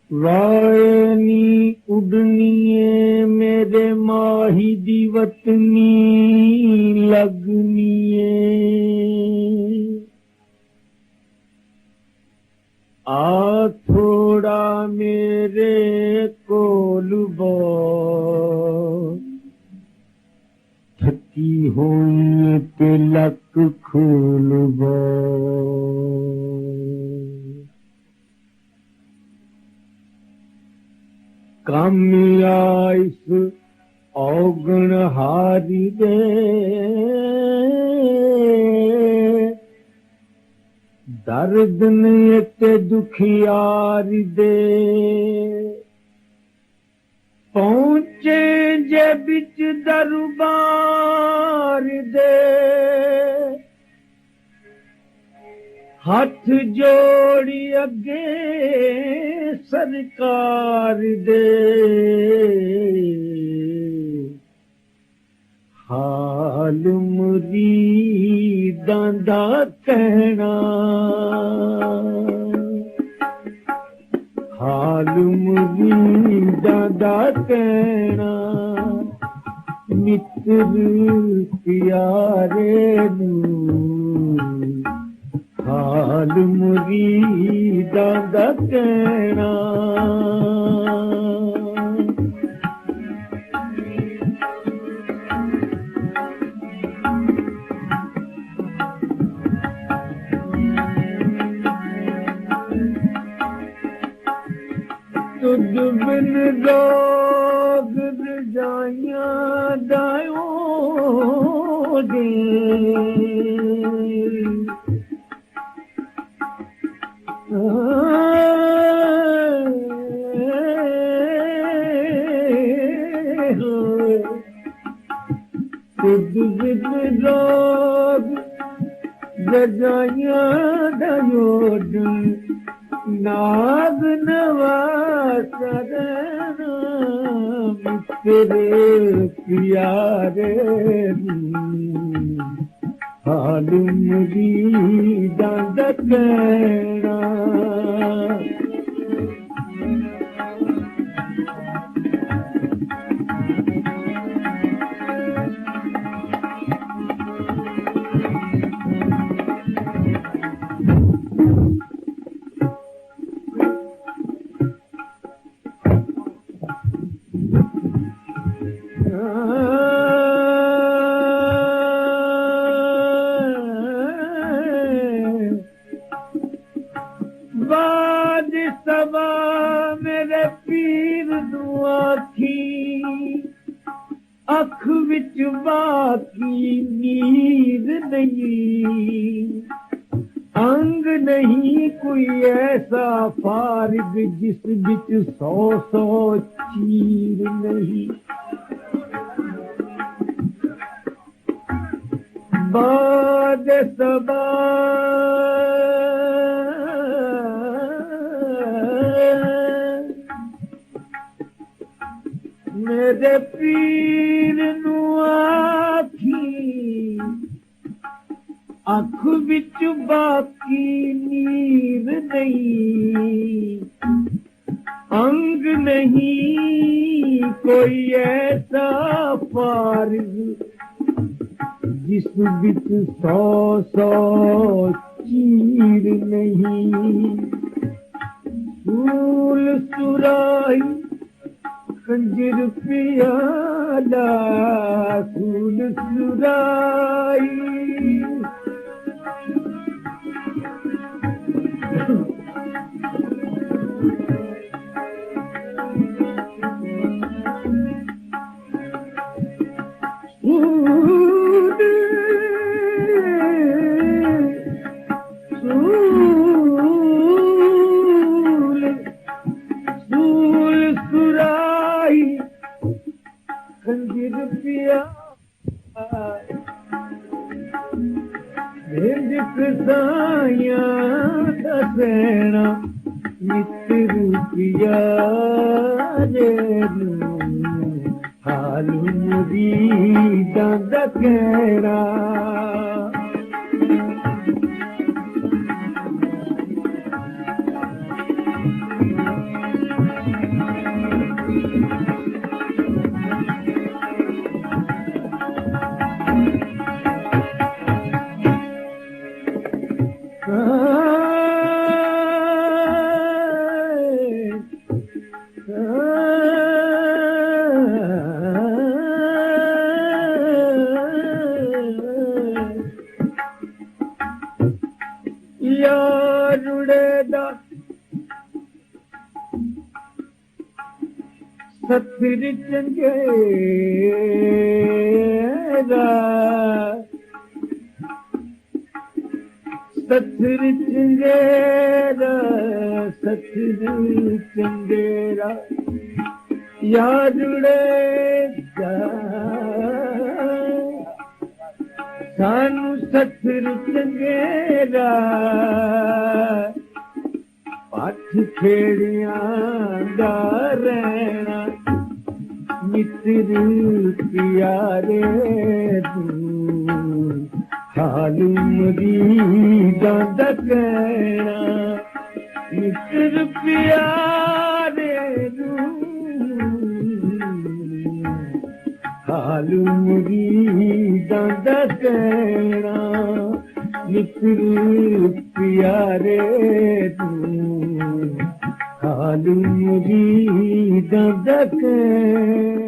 वायनी उड़निए मेरे माही दी वतनी लगनिए आ थोड़ा मेरे कोल थकी हुई पे लक खोल कामिया इस औगण हारी दे दर्द ने ते दुखियारी दे पहुंचे जे बिच दरबार दे हाथ जोड़ी अगे सरकार दे हाल मुरीदां दा कहना हाल मुरीदां दा कहना मित्र प्यारे नूं हाल मुरीदां दा कहना तुझ बिन रोग रजाइयां दायो दे तुझ बिन रोग रजाइयां दायो दे नाग नवासर तेरे प्यारे हाल मुरीदां दा कहना बाद सबा मेरे पीर दुआखी अख विच बाकी नीर नहीं अंग नहीं कोई ऐसा फारिग जिस विच 100 चीर नहीं बाद सबा मेरे पीर नू आखी अख विच बाकी नीर नहीं अंग नहीं कोई ऐसा फारिग जिस बिच 100 चीर नहीं सूल सुराई खंजर पियाला सूल सुराई मित्र प्यारे हाल मुरीदां दा कहना यारुड़ेदा सथिर चंगेरा सथिर चंगेरा सथिर चंगेरा यारुड़ेदा सानू सथिर चंगेरा पथ खेड़ियां दा रहना मित्र प्यारे तू हाल मुरीदां दा कहना मित्र प्यारे तू हाल मुरीदां दा कहना मित्र प्यारे तू हाल मुरीदां दा कहना